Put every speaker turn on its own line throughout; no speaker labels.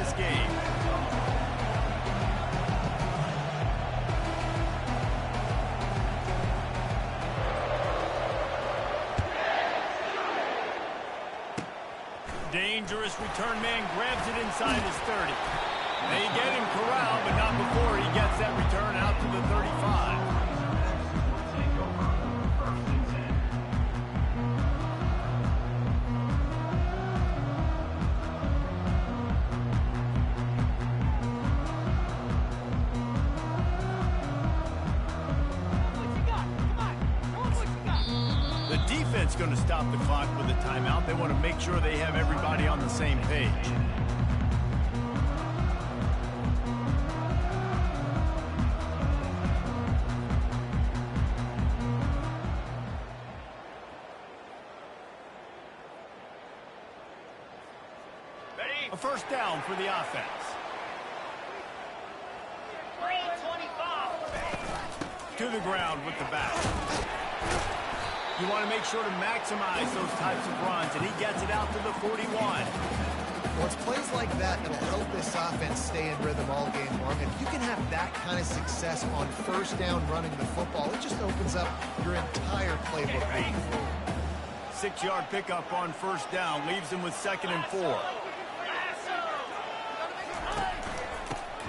this game. Dangerous return man grabs it inside his 30. They get him corralled, but not before he gets that return out to the 35. It's going to stop the clock with a timeout. They want to make sure they have everybody on the same page. Ready? A first down for the offense. 3:25. To the ground with the back. You want to make sure to maximize those types of runs, and he gets it out to the 41.
Well, it's plays like that that'll help this offense stay in rhythm all game long. If you can have that kind of success on first down running the football, it just opens up your entire playbook moving forward.
6-yard pickup on first down leaves him with 2nd and 4.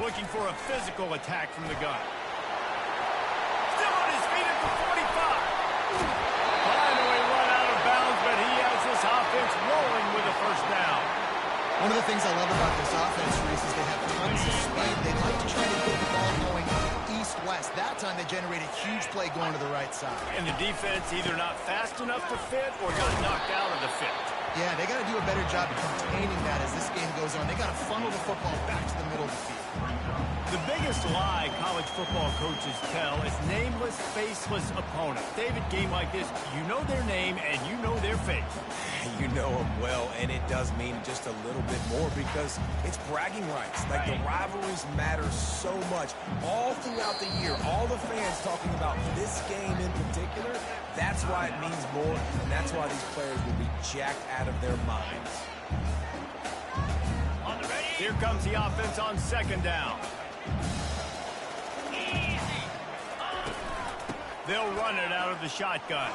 Looking for a physical attack from the gun. Still on his feet at the 45. Finally run out of bounds, but he has this offense rolling with a first down.
One of the things I love about this offense, Reese, is they have tons of speed. They like to try to get the ball going east-west. That time they generate a huge play going to the right side.
And the defense either not fast enough to fit or got knocked out of the fit.
Yeah, they got to do a better job of containing that as this game goes on. They got to funnel the football back to the middle of the field.
The biggest lie college football coaches tell is nameless, faceless opponents. David, game like this, you know their name and you know their face.
You know them well, and it does mean just a little bit more because it's bragging rights. Like, the rivalries matter so much. All throughout the year, all the fans talking about this game in particular, that's why it means more, and that's why these players will be jacked out of their minds.
Here comes the offense on 2nd down. They'll run it out of the shotgun.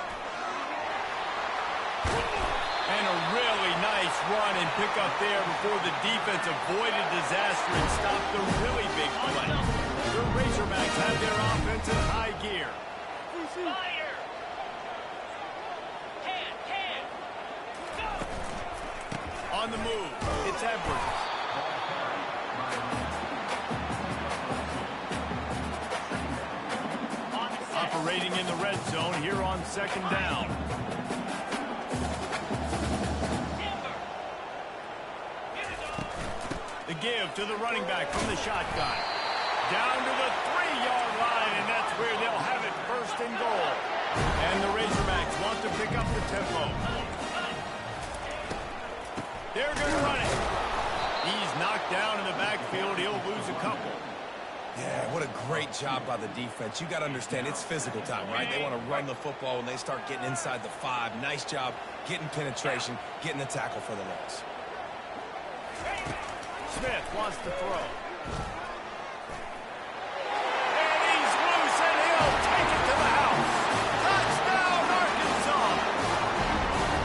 And a really nice run and pick up there before the defense avoided disaster and stopped the really big play. The Razorbacks have their offense in high gear. Fire! On the move, it's Edwards. Operating in the red zone here on 2nd down. The give to the running back from the shotgun. Down to the 3-yard line, and that's where they'll have it, 1st and goal. And the Razorbacks want to pick up the tempo. They're going to run it. He's knocked down in the backfield. He'll lose a couple.
Yeah, what a great job by the defense. You got to understand, it's physical time, right? They want to run the football when they start getting inside the 5. Nice job getting penetration, getting the tackle for the loss.
Smith wants to throw. And he's loose, and he'll take it to the house. Touchdown, Arkansas!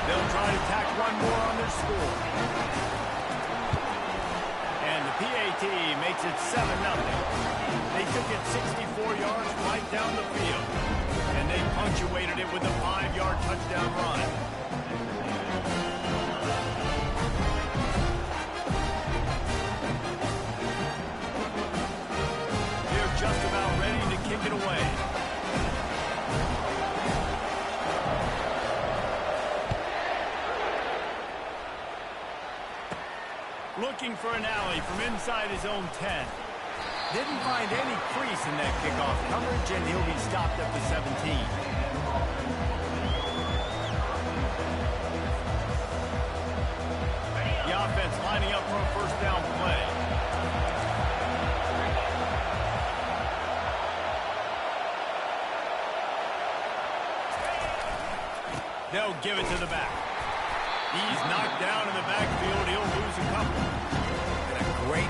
They'll try to tack one more on their score. And the PAT makes it 7-0. They took it 64 yards right down the field. And they punctuated it with a 5-yard touchdown run. They're just about ready to kick it away. Looking for an alley from inside his own 10. Didn't find any crease in that kickoff coverage, and he'll be stopped at the 17. The offense lining up for a first down play. They'll give it to the back. He's knocked down in the backfield. He'll lose a couple.
And a great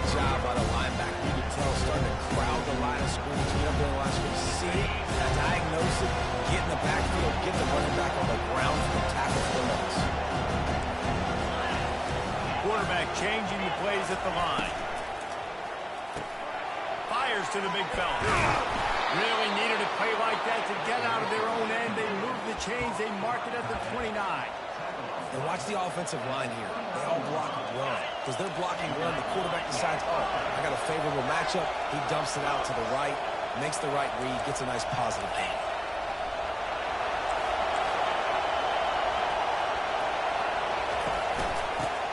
screens, get up there in the line screen, see it, diagnose it, get in the backfield, get the running back on the ground for the tackle for the loss.
Quarterback changing the plays at the line. Fires to the big fella. Really needed a play like that to get out of their own end. They move the chains. They mark it at the 29.
And watch the offensive line here. They all block run. Because they're blocking run, the quarterback decides, oh, I got a favorable matchup. He dumps it out to the right, makes the right read, gets a nice positive gain.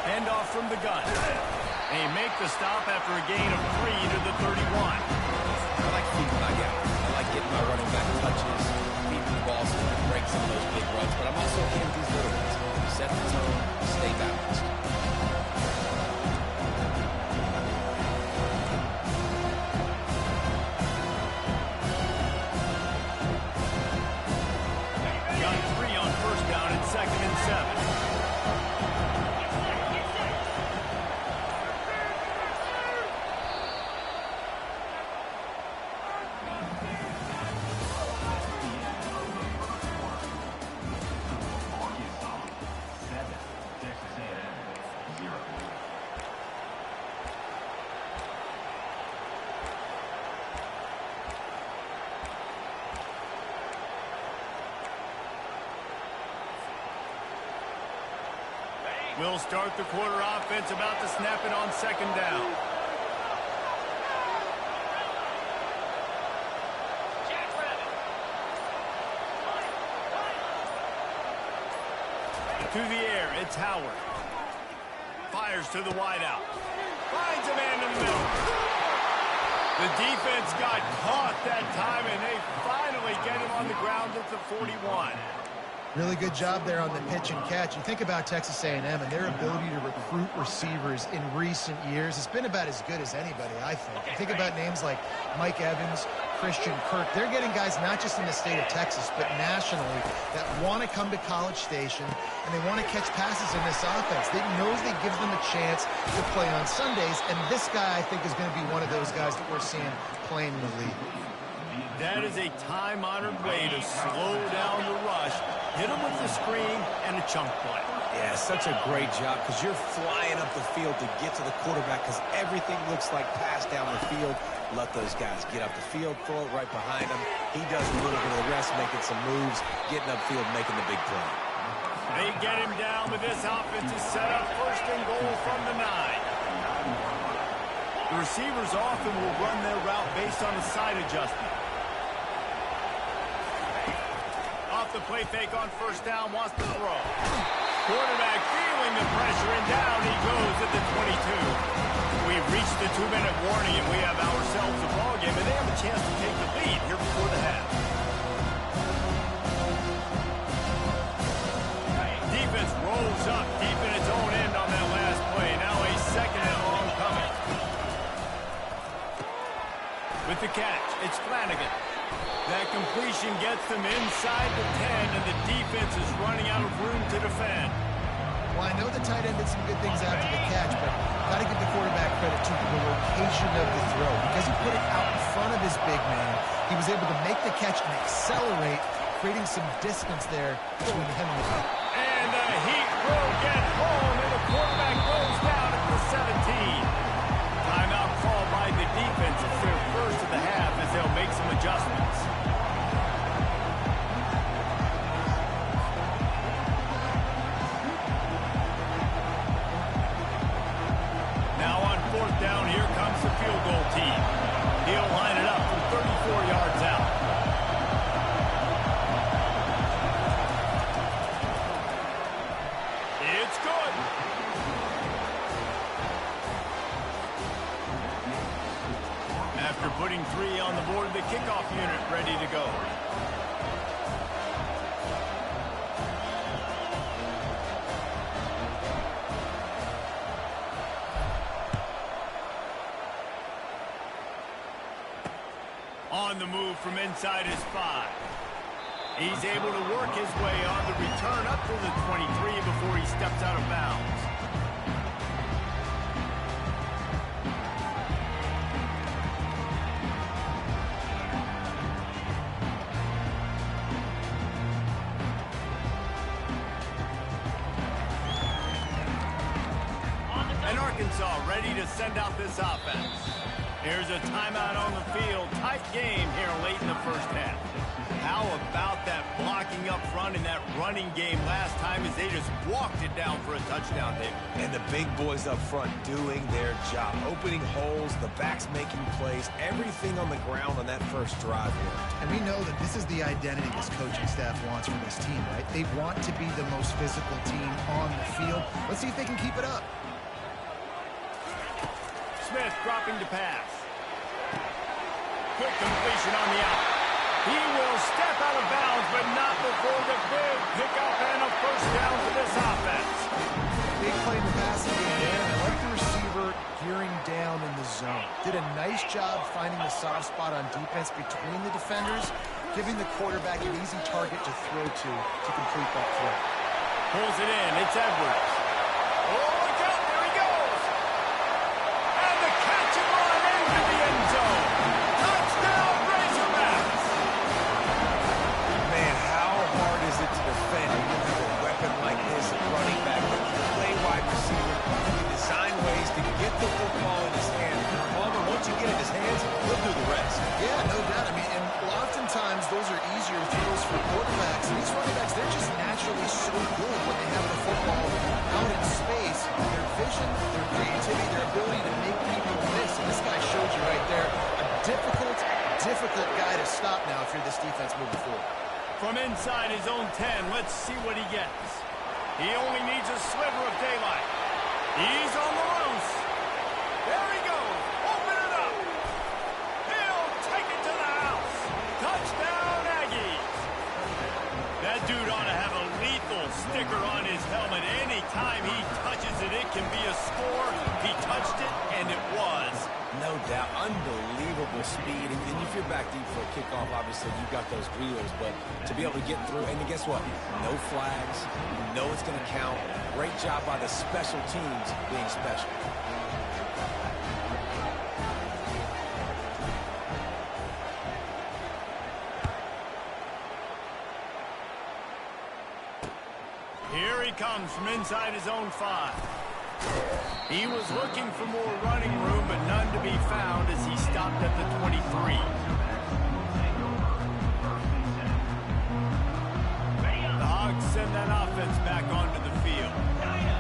Handoff from the gun. They make the stop after a gain of 3 to the 31.
I like feeding my guy. I like getting my running back touches, feeding the ball so we can break some of those big runs. But I'm also okay with these little ones. Set the tone, stay balanced.
Got 3 on first down and 2nd and 7. We'll start the quarter offense, about to snap it on 2nd down. To the air, it's Howard. Fires to the wideout. Finds a man in the middle. The defense got caught that time, and they finally get him on the ground at the 41.
Really good job there on the pitch and catch. You think about Texas A&M and their ability to recruit receivers in recent years. It's been about as good as anybody, I think. You think about names like Mike Evans, Christian Kirk. They're getting guys not just in the state of Texas, but nationally that want to come to College Station and they want to catch passes in this offense. They knows that gives them a chance to play on Sundays, and this guy, I think, is going to be one of those guys that we're seeing playing in the league.
That is a time-honored way to slow down the rush, hit him with the screen, and a chunk play.
Yeah, such a great job because you're flying up the field to get to the quarterback because everything looks like pass down the field. Let those guys get up the field, throw it right behind him. He does a little bit of the rest, making some moves, getting upfield, making the big play.
They get him down, but this offense is set up 1st and goal from the 9. The receivers often will run their route based on a side adjustment. Off the play fake on 1st down, wants to throw. Quarterback feeling the pressure, and down he goes at the 22. We've reached the 2-minute warning, and we have ourselves a ball game, and they have a chance to take the lead here before the half. Defense rolls up deep in its own end on that last play. Now a 2nd and long coming. With the catch, it's Flanagan. That completion gets them inside the 10, and the defense is running out of room to defend.
Well, I know the tight end did some good things after the catch, but got to give the quarterback credit to the location of the throw. Because he put it out in front of his big man, he was able to make the catch and accelerate, creating some distance there between him and the ball.
And the Heat will get home, and the quarterback goes down at the 17. Timeout called by the defense. It's their first of the half as they'll make some adjustments. Now on 4th down, here comes the field goal team. He'll line it up from 34 yards out. It's good. After putting 3 on the board, the kickoff unit ready to go. On the move from inside his 5. He's able to work his way on the return up to the 23 before he steps out of bounds. to send out this offense. Here's a timeout on the field. Tight game here late in the first half. How about that blocking up front in that running game last time as they just walked it down for a touchdown, David?
And the big boys up front doing their job. Opening holes, the backs making plays, everything on the ground on that first drive worked.
And we know that this is the identity this coaching staff wants from this team, right? They want to be the most physical team on the field. Let's see if they can keep it up.
Smith dropping to pass. Quick completion on the out. He will step out of bounds, but not before the big pickup and a first down for this offense.
Big play in the passing game there, and I like the receiver gearing down in the zone. Did a nice job finding the soft spot on defense between the defenders, giving the quarterback an easy target to throw to complete that throw.
Pulls it in. It's Edwards. Oh, look out. There he goes. And the catch and run into the end zone. Touchdown, Razorbacks.
Man, how hard is it to defend when you have a weapon like this at running back? You play wide receiver. You design ways to get the football in his hands. However, once you get it in his hands, he'll do the rest.
Yeah, no doubt. I mean, and oftentimes those are easier throws for quarterbacks. And these running backs, they're just naturally so good when they have the football out in space. Their vision, their creativity, their ability to make people miss. And this guy showed you right there a difficult guy to stop now if you're this defense moving forward.
From inside his own 10, let's see what he gets. He only needs a sliver of daylight. He's on the loose. There he goes. Open it up. He'll take it to the house. Touchdown, Aggies. That dude ought to have a lethal sticker on his helmet. Anytime he touches it, it can be a score. He touched it, and it was.
No doubt. Unbelievable speed. And if you're back deep for a kickoff, obviously, you've got those wheels. But to be able to get through, and guess what? No flags. You know it's going to count. Great job by the special teams being special.
Here he comes from inside his own 5. He was looking for more running room, but none to be found as he stopped at the 23. The Hogs send that offense back onto the field.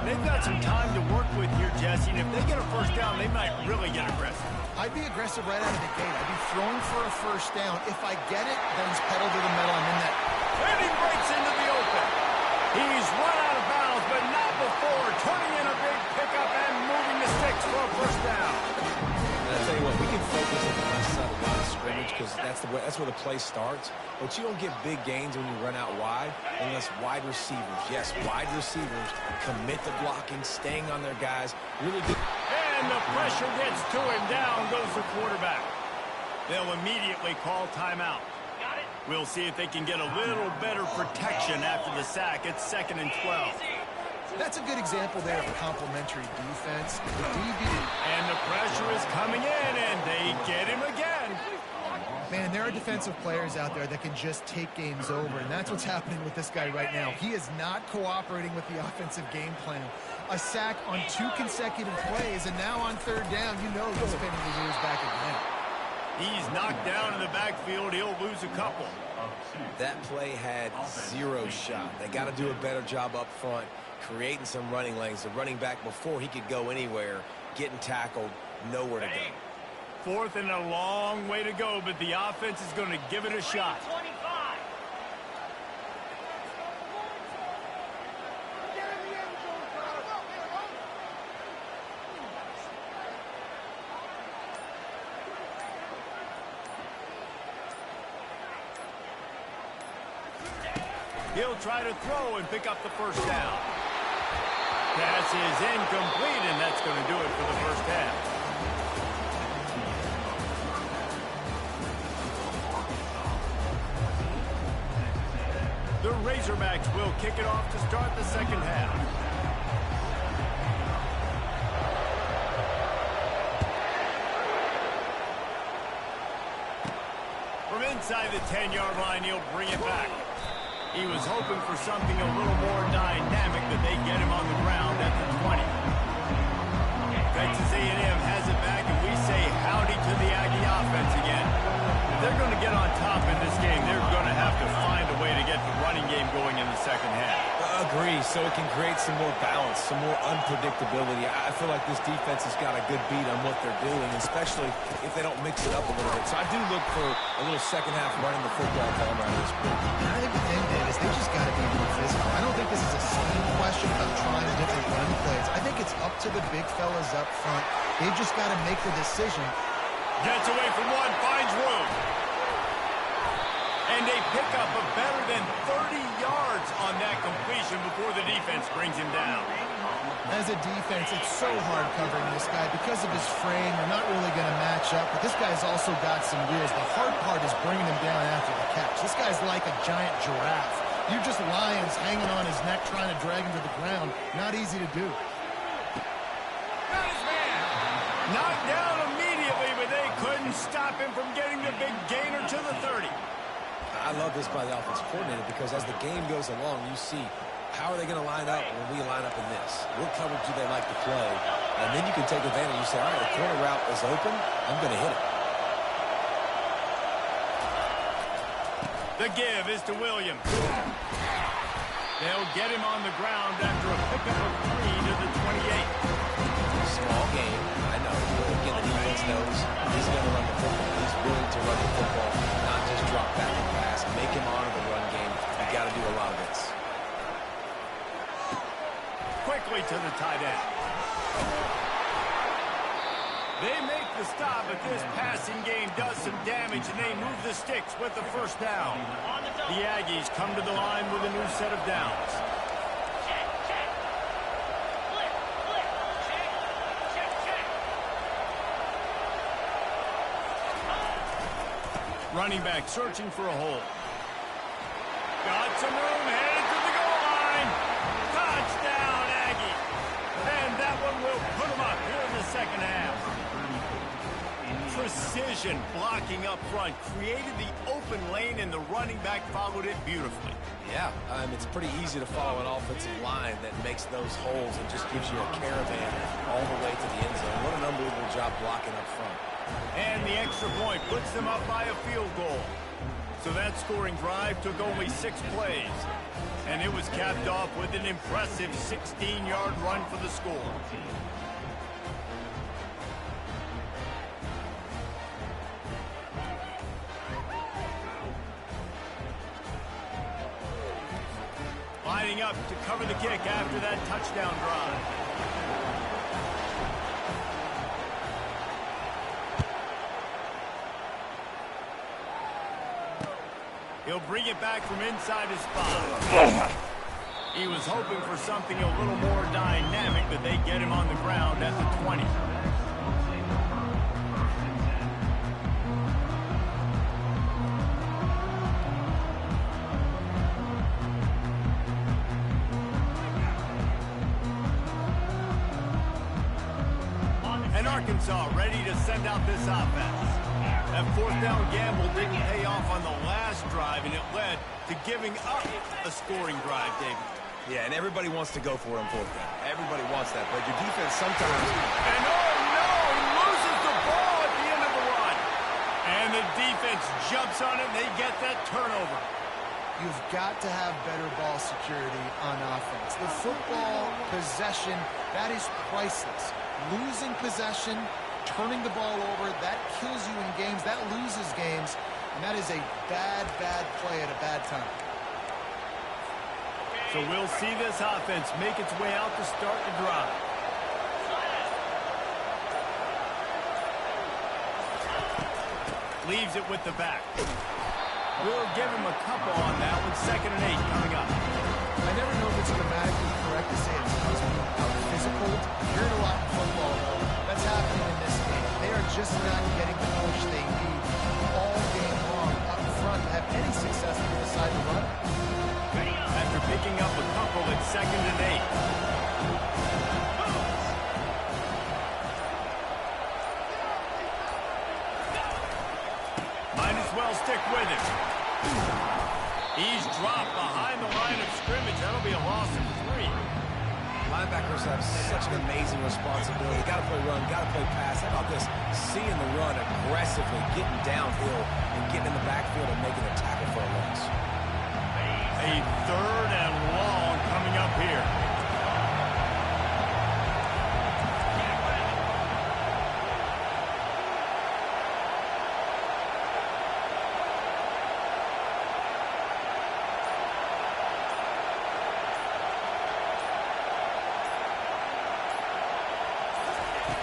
They've got some time to work with here, Jesse, and if they get a first down, they might really get aggressive.
I'd be aggressive right out of the gate. I'd be throwing for a first down. If I get it, then it's pedal to the metal. I'm in that.
And he breaks into the open. He's run out of bounds, but not before turning in a big pickup and moving the sticks for a first down.
And I'll tell you what, we can focus on the left side of the line of scrimmage because that's where the play starts. But you don't get big gains when you run out wide unless wide receivers, yes, wide receivers commit to blocking, staying on their guys. Really good.
And the pressure gets to him. Down goes the quarterback. They'll immediately call timeout. We'll see if they can get a little better protection after the sack. It's 2nd and 12.
That's a good example there of a complementary defense. The DB.
And the pressure is coming in, and they get him again.
Man, there are defensive players out there that can just take games over, and that's what's happening with this guy right now. He is not cooperating with the offensive game plan. A sack on 2 consecutive plays, and now on 3rd down, you know he's spinning his ears back again.
He's knocked down in the backfield. He'll lose a couple.
That play had 0 shot. They got to do a better job up front, creating some running lanes. The running back, before he could go anywhere, getting tackled, nowhere to go.
4th and a long way to go, but the offense is going to give it a shot. He'll try to throw and pick up the first down. Pass is incomplete, and that's going to do it for the first half. The Razorbacks will kick it off to start the second half. From inside the 10-yard line, he'll bring it back. He was hoping for something a little more dynamic, but they get him on the ground at the 20. Texas A&M has it back, and we say howdy to the Aggie offense again. If they're going to get on top in this game, they're going to have to find a way to get the running game going in the second half.
Agree, so it can create some more balance, some more unpredictability. I feel like this defense has got a good beat on what they're doing, especially if they don't mix it up a little bit. So I do look for a little second half running the football ball around this group.
I think the thing, Dave, is they just got to be more physical. I don't think this is a scheme question about trying different run plays. I think it's up to the big fellas up front. They've just got to make the decision.
Gets away from one, finds room. And they pick up a better than 30 yards on that completion before the defense brings him down.
As a defense, it's so hard covering this guy because of his frame. They're not really going to match up, but this guy's also got some wheels. The hard part is bringing him down after the catch. This guy's like a giant giraffe. You're just lions hanging on his neck trying to drag him to the ground. Not easy to do.
Got his man. Knocked down immediately, but they couldn't stop him from getting the big gainer to the 30.
I love this by the offensive coordinator because as the game goes along, you see how are they going to line up when we line up in this? What coverage do they like to play? And then you can take advantage. You say, all right, the corner route is open. I'm going to hit it.
The give is to Williams. They'll get him on the ground after a pickup of 3 to the 28.
Small game, I know. Again, the defense knows he's going to run the football. He's willing to run the football, not just drop back and pass. Make him honor the run game. You got to do a lot of this.
Quickly to the tight end. They make the stop, but this passing game does some damage, and they move the sticks with the first down. The Aggies come to the line with a new set of downs. Running back searching for a hole. Got some room, headed to the goal line. Touchdown, Aggie. And that one will put them up here in the second half. Precision blocking up front created the open lane, and the running back followed it beautifully.
Yeah, it's pretty easy to follow an offensive line that makes those holes and just gives you a caravan all the way to the end zone. What an unbelievable job blocking up front.
And the extra point puts them up by a field goal. So that scoring drive took only 6 plays. And it was capped off with an impressive 16-yard run for the score. Lining up to cover the kick after that touchdown drive. He'll bring it back from inside his spot. He was hoping for something a little more dynamic, but they get him on the ground at the 20. And Arkansas ready to send out this offense. That fourth down gamble didn't pay off on the last drive, and it led to giving up a scoring drive, David.
Yeah, and everybody wants to go for it on fourth down. Everybody wants that, but your defense sometimes...
And oh no, he loses the ball at the end of the run. And the defense jumps on it, and they get that turnover.
You've got to have better ball security on offense. The football possession, that is priceless. Losing possession, turning the ball over, that kills you in games, that loses games, and that is a bad, bad play at a bad time.
So we'll see this offense make its way out to start the drive. Leaves it with the back. We'll give him a couple on that with 2nd and 8 coming up.
I never know if it's grammatically correct to say it's physical. You're in a lot of football, though. That's happening in this game. They are just not getting the push they need all game long up front to have any success on the side to run.
After picking up a couple at 2nd and 8. Might as well stick with him. He's dropped behind the line of scrimmage. That'll be a loss of 3.
linebackers have such an amazing responsibility. Got to play run, got to play pass. How about this? Seeing the run aggressively, getting downhill, and getting in the backfield and making a tackle for a loss.
A 3rd and long coming up here.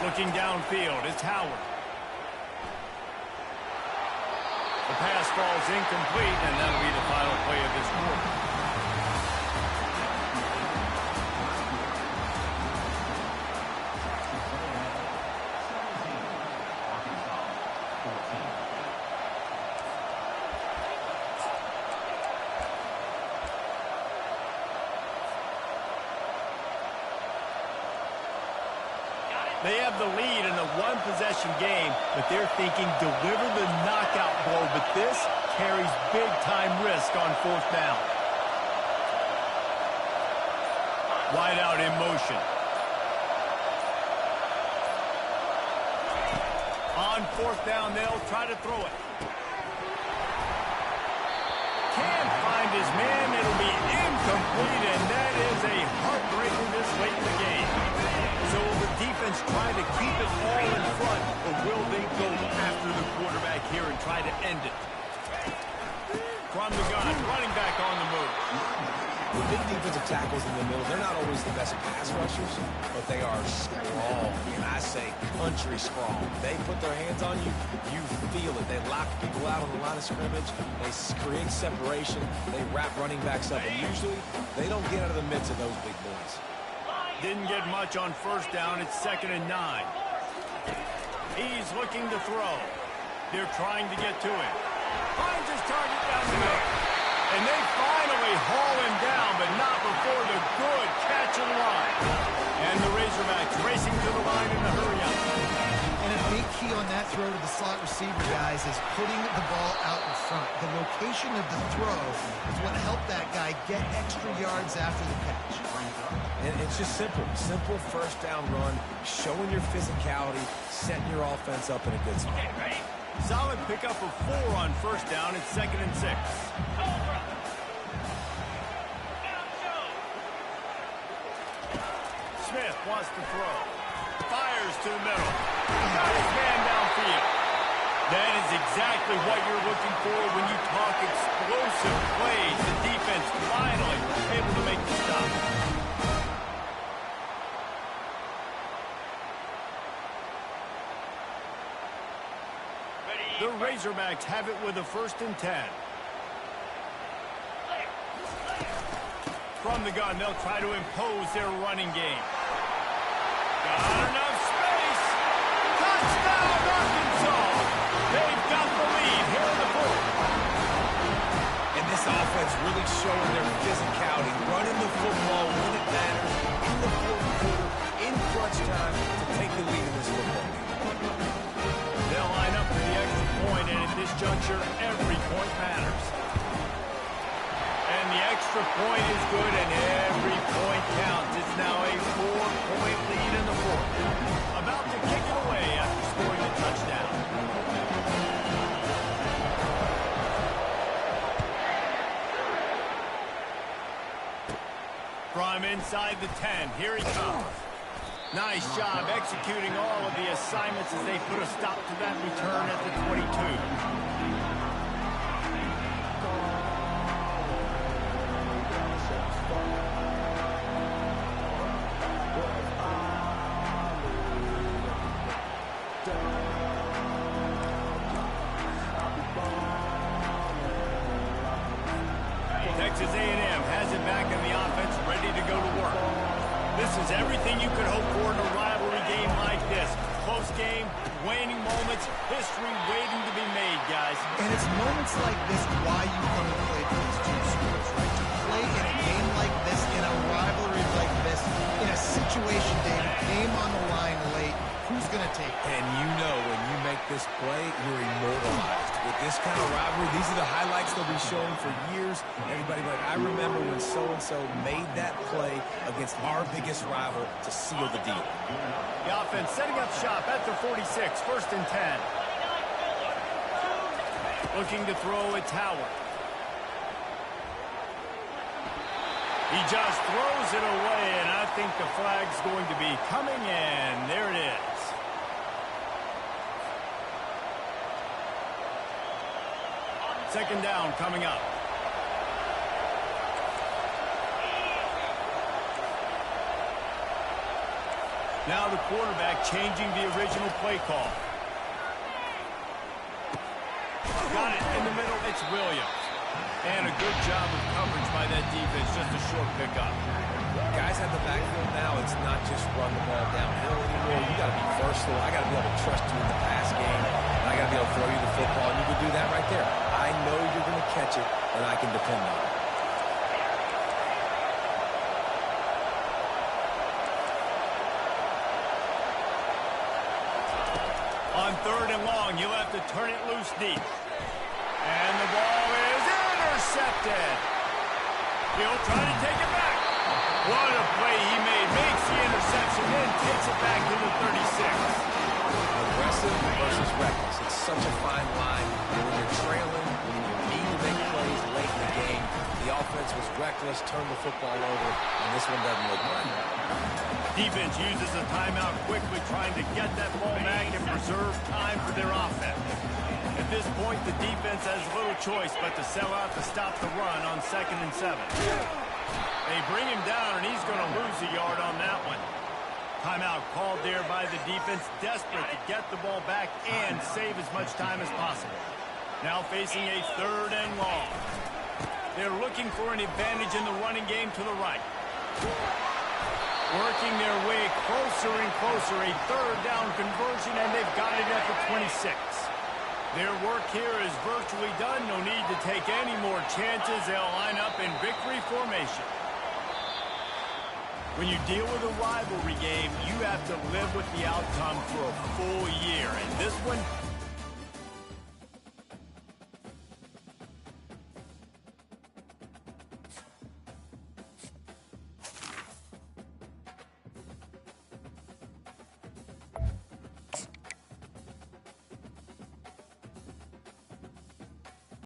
Looking downfield, it's Howard. The pass falls incomplete, and that'll be the final play of this quarter. They have the lead in a one-possession game, but they're thinking deliver the knockout blow, but this carries big-time risk on 4th down. Wide out in motion. On 4th down, they'll try to throw it. Can't find his man. It'll be incomplete, and that is a heartbreaker this late in the game. So will the defense try to keep it all in front, or will they go after the quarterback here and try to end it? From the gun, running back on the move.
The big defensive tackles in the middle, they're not always the best pass rushers, but they are strong, and I say country strong. They put their hands on you, you feel it. They lock people out on the line of scrimmage. They create separation. They wrap running backs up, and usually they don't get out of the midst of those big boys.
Didn't get much on 1st down. It's 2nd and 9. He's looking to throw. They're trying to get to him. Finds his target down the middle. And they finally haul him down, but not before the good catch of the line. And the Razorbacks racing to the line in a hurry up.
And a big key on that throw to the slot receiver, guys, is putting the ball out in front. The location of the throw is what helped that guy get extra yards after the catch.
And it's just simple. Simple 1st down run, showing your physicality, setting your offense up in a good spot.
Solid pickup of 4 on 1st down. It's 2nd and 6. Smith wants to throw. Fires to the middle. Got his man downfield. That is exactly what you're looking for when you talk explosive plays. The defense finally able to make the stop. The Razorbacks have it with a 1st and 10. From the gun, they'll try to impose their running game. Got enough space. Touchdown, Arkansas. They've got the lead here in the 4th.
And this offense really showing their physicality, running the football when it matters, in the 4th quarter, in crunch time, to take the lead in this football game.
They'll line up for the extra point, and at this juncture, every point matters. And the extra point is good, and every point counts. It's now a 4-point lead in the 4th. About to kick it away after scoring a touchdown. From inside the 10, here he comes. Nice job executing all of the assignments as they put a stop to that return at the 22. Texas A&M has it back in the offense, ready to go to work. This is everything you could hope for in a rivalry game like this. Close game, waning moments, history waiting to be made, guys.
And it's moments like this why you come to play for these two schools, right? To play in a game like this, in a rivalry like this, in a the situation, David, came on the line late. Who's going to take it?
And you know when you make this play, you're immortalized. With this kind of rivalry, these are the highlights they'll be showing for years. Everybody like, I remember when so-and-so made that play against our biggest rival to seal the deal.
The offense setting up shop at the 46, 1st and 10. Looking to throw at Howard. He just throws it away, and I think the flag's going to be coming in. There it is. Second down coming up. Now the quarterback changing the original play call. Got it in the middle. It's Williams. And a good job of coverage by that defense. Just a short pickup.
Guys at the backfield now, it's not just run the ball downhill anymore. You got to be versatile. I got to be able to trust you in the pass game. I got to be able to throw you the football, and you can do that right there. I know you're going to catch it, and I can depend on it.
On 3rd and long, you'll have to turn it loose deep. And the ball is intercepted. He'll try to take it back. What a play he made. Makes the interception, then takes it back to the 36.
Aggressive versus reckless. It's such a fine line. When you're trailing, when you need to make plays late in the game, the offense was reckless, turned the football over, and this one doesn't look right.
Defense uses a timeout quickly, trying to get that ball back and preserve time for their offense. At this point, the defense has little choice but to sell out to stop the run on 2nd and 7. They bring him down, and he's going to lose a yard on that one. Timeout called there by the defense, desperate to get the ball back and save as much time as possible. Now facing a 3rd and long. They're looking for an advantage in the running game to the right. Working their way closer and closer, a 3rd down conversion, and they've got it at the 26. Their work here is virtually done. No need to take any more chances. They'll line up in victory formation. When you deal with a rivalry game, you have to live with the outcome for a full year. And this one,